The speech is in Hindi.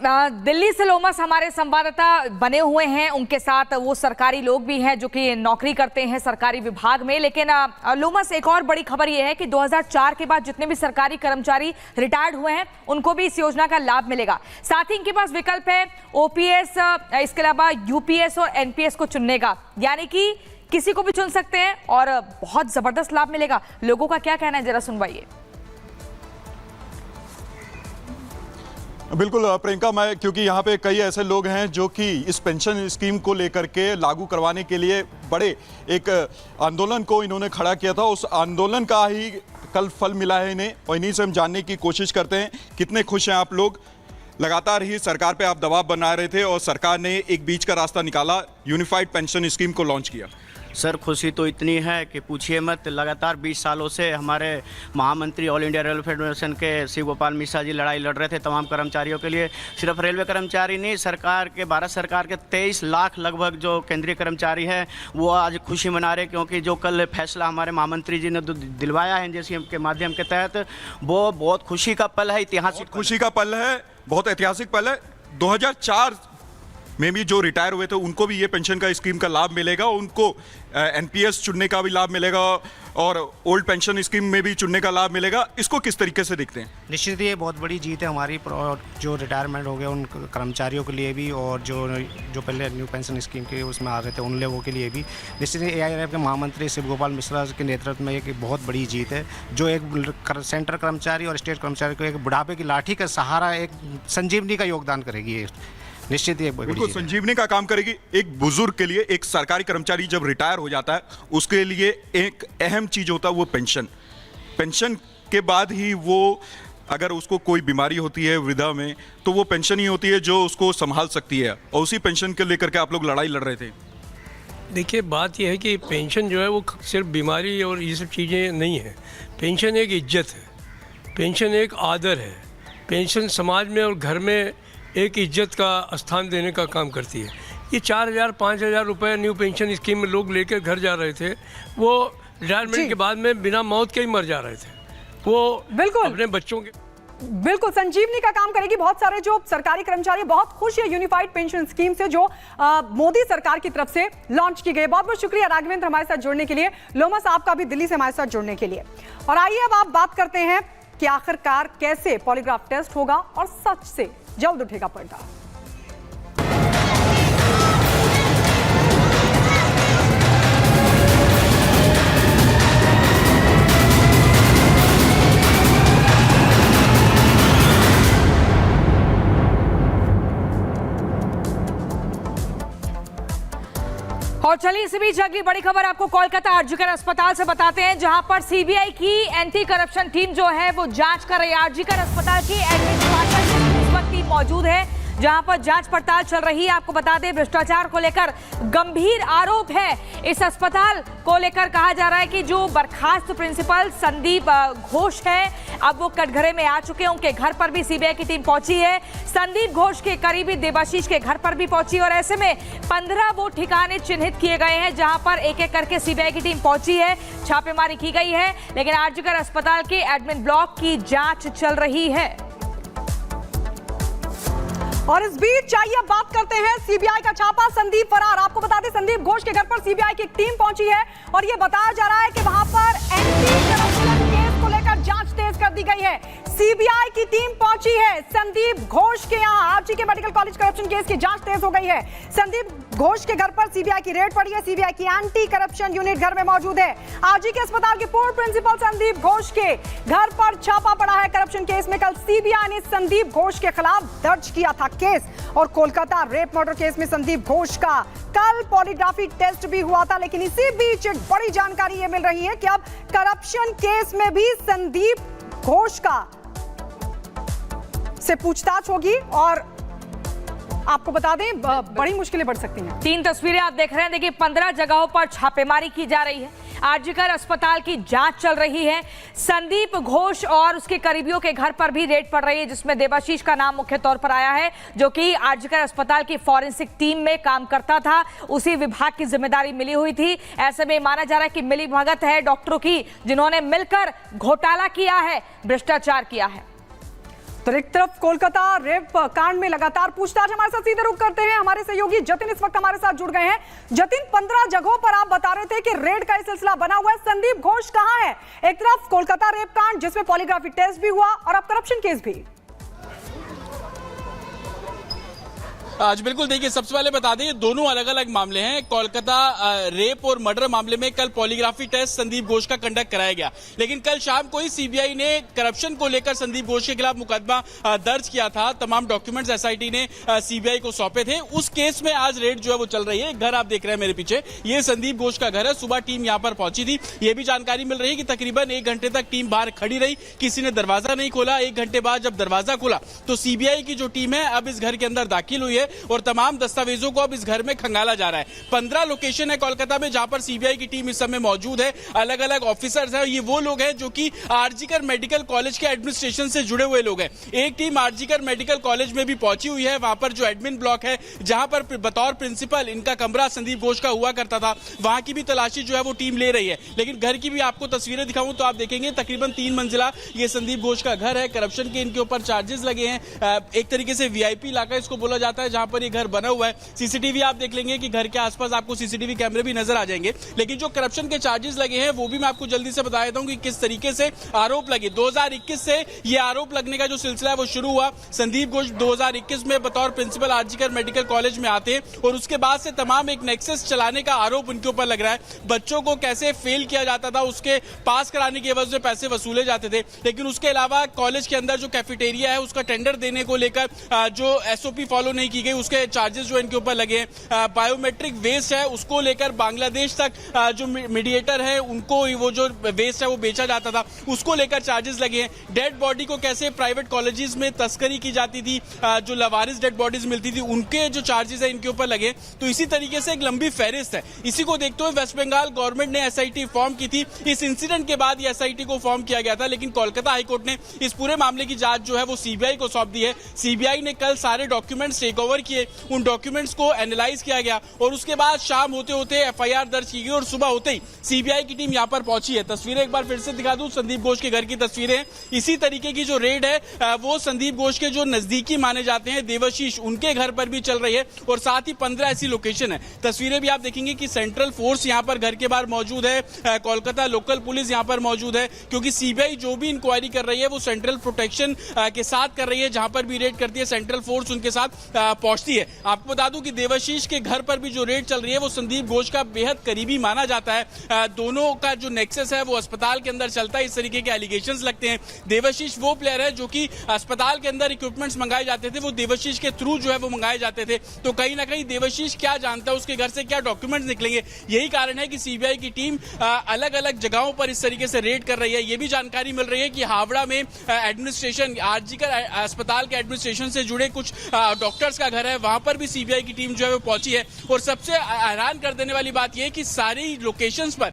दिल्ली से लोमस हमारे संवाददाता बने हुए हैं, उनके साथ वो सरकारी लोग भी हैं जो कि नौकरी करते हैं सरकारी विभाग में। लेकिन लोमस, एक और बड़ी खबर ये है कि 2004 के बाद जितने भी सरकारी कर्मचारी रिटायर्ड हुए हैं उनको भी इस योजना का लाभ मिलेगा। साथ ही इनके पास विकल्प है ओपीएस, इसके अलावा यूपीएस और एनपीएस को चुनने का, यानी कि किसी को भी चुन सकते हैं और बहुत जबरदस्त लाभ मिलेगा। लोगों का क्या कहना है, जरा सुनवाइए। बिल्कुल प्रियंका, मैं क्योंकि यहाँ पे कई ऐसे लोग हैं जो कि इस पेंशन स्कीम को लेकर के लागू करवाने के लिए बड़े एक आंदोलन को इन्होंने खड़ा किया था। उस आंदोलन का ही कल फल मिला है इन्हें, और इन्हीं से हम जानने की कोशिश करते हैं कितने खुश हैं आप लोग। लगातार ही सरकार पे आप दबाव बना रहे थे और सरकार ने एक बीच का रास्ता निकाला, यूनिफाइड पेंशन स्कीम को लॉन्च किया। सर, खुशी तो इतनी है कि पूछिए मत। लगातार 20 सालों से हमारे महामंत्री ऑल इंडिया रेलवे फेडरेशन के शिव गोपाल मिश्रा जी लड़ाई लड़ रहे थे तमाम कर्मचारियों के लिए। सिर्फ रेलवे कर्मचारी नहीं, सरकार के भारत सरकार के 23 लाख लगभग जो केंद्रीय कर्मचारी हैं वो आज खुशी मना रहे, क्योंकि जो कल फैसला हमारे महामंत्री जी ने दिलवाया है एनजेसी के माध्यम के तहत, वो बहुत खुशी का पल है, ऐतिहासिक खुशी का पल है, बहुत ऐतिहासिक पल है। 2004 में भी जो रिटायर हुए थे उनको भी ये पेंशन का स्कीम का लाभ मिलेगा, उनको एनपीएस चुनने का भी लाभ मिलेगा और ओल्ड पेंशन स्कीम में भी चुनने का लाभ मिलेगा। इसको किस तरीके से देखते हैं? निश्चित ये बहुत बड़ी जीत है हमारी, जो रिटायरमेंट हो गए उन कर्मचारियों के लिए भी, और जो पहले न्यू पेंशन स्कीम के उसमें आ रहे थे उन लोगों के लिए भी। निश्चित एआईआरएफ के महामंत्री शिव गोपाल मिश्रा के नेतृत्व में एक बहुत बड़ी जीत है, जो एक सेंट्रल कर्मचारी और स्टेट कर्मचारी को एक बुढ़ापे की लाठी का सहारा, एक संजीवनी का योगदान करेगी। निश्चित ही बिल्कुल संजीवनी का काम करेगी। एक बुजुर्ग के लिए, एक सरकारी कर्मचारी जब रिटायर हो जाता है उसके लिए एक अहम चीज होता है वो पेंशन। पेंशन के बाद ही वो, अगर उसको कोई बीमारी होती है वृद्धा में, तो वो पेंशन ही होती है जो उसको संभाल सकती है, और उसी पेंशन को लेकर के आप लोग लड़ाई लड़ रहे थे। देखिए, बात यह है कि पेंशन जो है वो सिर्फ बीमारी और ये सब चीज़ें नहीं है। पेंशन एक इज्जत है, पेंशन एक आदर है, पेंशन समाज में और घर में एक इज्जत का स्थान देने का काम करती है। ये 4,000-5,000 रुपये न्यू पेंशन स्कीम में लोग लेकर घर जा रहे थे, वो रिटायरमेंट के बाद में बिना मौत के ही मर जा रहे थे। वो बिल्कुल अपने बच्चों के बिल्कुल संजीवनी का काम करेगी। बहुत सारे जो सरकारी कर्मचारी बहुत खुश है यूनिफाइड पेंशन स्कीम से जो मोदी सरकार की तरफ से लॉन्च की गई। बहुत बहुत शुक्रिया राघवेंद्र हमारे साथ जुड़ने के लिए, लोमस आपका भी दिल्ली से हमारे साथ जुड़ने के लिए। और आइए अब आप बात करते हैं कि आखिरकार कैसे पॉलीग्राफ टेस्ट होगा और सच से जल्द उठेगा पर्दा। और चलिए इसी बीच अगली बड़ी खबर आपको कोलकाता आरजीकर अस्पताल से बताते हैं, जहां पर सीबीआई की एंटी करप्शन टीम जो है वो जांच कर रही है। आरजीकर अस्पताल की एडमिनिस्ट्रेशन इस वक्त टीम मौजूद है जहां पर जांच पड़ताल चल रही है। आपको बता दें, भ्रष्टाचार को लेकर गंभीर आरोप है। इस अस्पताल को लेकर कहा जा रहा है कि जो बर्खास्त प्रिंसिपल संदीप घोष है, अब वो कटघरे में आ चुके हैं। उनके घर पर भी सीबीआई की टीम पहुंची है। संदीप घोष के करीबी देवाशीष के घर पर भी पहुंची, और ऐसे में 15 वो ठिकाने चिन्हित किए गए हैं जहां पर एक एक करके सीबीआई की टीम पहुंची है, छापेमारी की गई है। लेकिन आरजीकर अस्पताल के एडमिन ब्लॉक की जांच चल रही है। और इस बीच चाहिए अब बात करते हैं सीबीआई का छापा, संदीप फरार। आपको बता दें संदीप घोष के घर पर सीबीआई की एक टीम पहुंची है और ये बताया जा रहा है कि वहां पर एंटी करप्शन केस को लेकर जांच तेज कर दी गई है। सीबीआई की टीम पहुंची है संदीप घोष के यहां। आरजी के मेडिकल कॉलेज करप्शन केस की जांच तेज हो गई है। संदीप घोष के घर पर सीबीआई की रेड पड़ी है। सीबीआई की एंटी करप्शन यूनिट घर में मौजूद है। आरजी के अस्पताल के पूर्व प्रिंसिपल संदीप घोष के घर पर छापा पड़ा है करप्शन केस में। कल सीबीआई ने संदीप घोष के खिलाफ दर्ज किया था केस, और कोलकाता रेप मर्डर केस में संदीप घोष का कल पॉलीग्राफी टेस्ट भी हुआ था। लेकिन इसी बीच एक बड़ी जानकारी ये मिल रही है कि अब करप्शन केस में भी संदीप घोष का से पूछताछ होगी, और आपको बता दें बड़ी मुश्किलें बढ़ सकती हैं। 3 तस्वीरें आप देख रहे हैं। देखिए, 15 जगहों पर छापेमारी की जा रही है। आरजीकर अस्पताल की जांच चल रही है। संदीप घोष और उसके करीबियों के घर पर भी रेड पड़ रही है, जिसमें देवाशीष का नाम मुख्य तौर पर आया है, जो कि आरजीकर अस्पताल की फॉरेंसिक टीम में काम करता था। उसी विभाग की जिम्मेदारी मिली हुई थी। ऐसे में माना जा रहा है कि मिलीभगत है डॉक्टरों की, जिन्होंने मिलकर घोटाला किया है, भ्रष्टाचार किया है। तो एक तरफ कोलकाता रेप कांड में लगातार पूछताछ, हमारे साथ सीधे रुख करते हैं हमारे सहयोगी जतिन इस वक्त हमारे साथ जुड़ गए हैं। जतिन, 15 जगहों पर आप बता रहे थे कि रेड का सिलसिला बना हुआ है, संदीप घोष कहां है? एक तरफ कोलकाता रेप कांड जिसमें पॉलीग्राफी टेस्ट भी हुआ और अब करप्शन केस भी। आज बिल्कुल देखिए, सबसे पहले बता दें ये दोनों अलग अलग मामले हैं। कोलकाता रेप और मर्डर मामले में कल पॉलीग्राफी टेस्ट संदीप घोष का कंडक्ट कराया गया, लेकिन कल शाम को ही सीबीआई ने करप्शन को लेकर संदीप घोष के खिलाफ मुकदमा दर्ज किया था। तमाम डॉक्यूमेंट्स एसआईटी ने सीबीआई को सौंपे थे। उस केस में आज रेड जो है वो चल रही है। एक घर आप देख रहे हैं मेरे पीछे, ये संदीप घोष का घर है। सुबह टीम यहाँ पर पहुंची थी। ये भी जानकारी मिल रही है कि तकरीबन 1 घंटे तक टीम बाहर खड़ी रही, किसी ने दरवाजा नहीं खोला। 1 घंटे बाद जब दरवाजा खुला तो सीबीआई की जो टीम है अब इस घर के अंदर दाखिल हुई है और तमाम दस्तावेजों को अब इस घर में खंगाला जा रहा है। 15 लोकेशन है कोलकाता में जहां पर सीबीआई की टीम इस समय मौजूद है। अलग अलग ऑफिसर्स हैं। ये वो लोग हैं जो कि आरजीकर मेडिकल कॉलेज के एडमिनिस्ट्रेशन से जुड़े हुए लोग हैं। एक टीम आरजीकर मेडिकल कॉलेज में भी पहुंची हुई है। वहां पर जो एडमिन ब्लॉक है, जहां पर बतौर प्रिंसिपल इनका कमरा संदीप घोष का हुआ करता था, वहां की भी तलाशी जो है वो टीम ले रही है। लेकिन घर की भी आपको तस्वीरें दिखाऊं तो आप देखेंगे तकरीबन 3 मंजिला ये संदीप घोष का घर है। करप्शन के इनके ऊपर चार्जेस लगे हैं। एक तरीके से वीआईपी इलाका इसको बोला जाता है जहां पर ये घर बना हुआ है। सीसीटीवी आप देख लेंगे कि घर के आसपास आपको सीसीटीवी कैमरे भी नजर आ जाएंगे। लेकिन जो करप्शन के चार्जेस लगे हैं वो भी मैं आपको जल्दी से बता देता हूं कि किस तरीके से आरोप लगे। 2021 से ये आरोप लगने का जो सिलसिला है वो शुरू हुआ। संदीप घोष 2021 में बतौर प्रिंसिपल आरजीकर मेडिकल कॉलेज में आते हैं और उसके बाद से तमाम एक नेक्सस चलाने का आरोप उनके ऊपर लग रहा है। बच्चों को कैसे फेल किया जाता था, उसके पास कराने की एवज में पैसे वसूले जाते थे। लेकिन उसके अलावा कॉलेज के अंदर जो कैफेटेरिया है उसका टेंडर देने को लेकर जो एसओपी फॉलो नहीं की गई, उसके चार्जेस जो इनके ऊपर लगे। बायोमेट्रिक वेस्ट है उसको लेकर बांग्लादेश तक जो मीडिएटर है उनको वो जो वेस्ट है वो बेचा जाता था, उसको लेकर चार्जेस लगे हैं। डेड बॉडी को कैसे प्राइवेट कॉलेजेस में तस्करी की जाती थी, जो लवारिस डेड बॉडीज मिलती थी उनके जो चार्जेस है इनके ऊपर लगे। तो इसी तरीके से एक लंबी फहरिस्त है। इसी को देखते हुए वेस्ट बंगाल गवर्नमेंट ने एसआईटी फॉर्म की थी। इस इंसिडेंट के बाद ये एसआईटी को फॉर्म किया गया था, लेकिन कोलकाता हाईकोर्ट ने इस पूरे मामले की जांच जो है वो सीबीआई को सौंप दी है। सीबीआई ने कल सारे डॉक्यूमेंट्स टेक ओवर किए, उन डॉक्यूमेंट्स को एनालाइज किया गया और उसके बाद शाम होते होते एफआईआर दर्ज की गई और सुबह होते ही सीबीआई की टीम यहां पर पहुंची है। तस्वीरें एक बार फिर से दिखा दूं, संदीप घोष के घर की तस्वीरें। इसी तरीके की जो रेड है वो संदीप घोष के जो नजदीकी माने जाते हैं देवाशीष, उनके घर पर भी चल रही है और साथ ही 15 ऐसी लोकेशन है। तस्वीरें भी आप देखेंगे कि सेंट्रल फोर्स यहां पर घर के बाहर मौजूद है, कोलकाता लोकल पुलिस यहां पर मौजूद है, क्योंकि सीबीआई जो भी इंक्वायरी कर रही है वो सेंट्रल प्रोटेक्शन के साथ कर रही है। जहां पर भी रेड करती है सेंट्रल फोर्स उनके साथ पहुंचती है। आपको बता दूं कि देवाशीष के घर पर भी जो रेड चल रही है वो संदीप घोष का बेहद करीबी माना जाता है। दोनों का जो नेक्सस है वो अस्पताल के अंदर चलता है। इस तरीके के एलिगेशंस लगते हैं। देवाशीष वो प्लेयर है जो कि अस्पताल के अंदर इक्विपमेंट्स मंगाए जाते थे, वो देवाशीष के थ्रू जो है वो मंगाए जाते थे। तो कहीं ना कहीं देवाशीष क्या जानता है, उसके घर से क्या डॉक्यूमेंट्स निकलेंगे, यही कारण है कि सीबीआई की टीम अलग अलग जगहों पर इस तरीके से रेड कर रही है। ये भी जानकारी मिल रही है कि हावड़ा में एडमिनिस्ट्रेशन आरजीकर अस्पताल के एडमिनिस्ट्रेशन से जुड़े कुछ डॉक्टर्स का घर है, वहां पर भी सीबीआई की टीम जो है वो पहुंची है। और सबसे हैरान कर देने वाली बात यह कि सारी लोकेशंस पर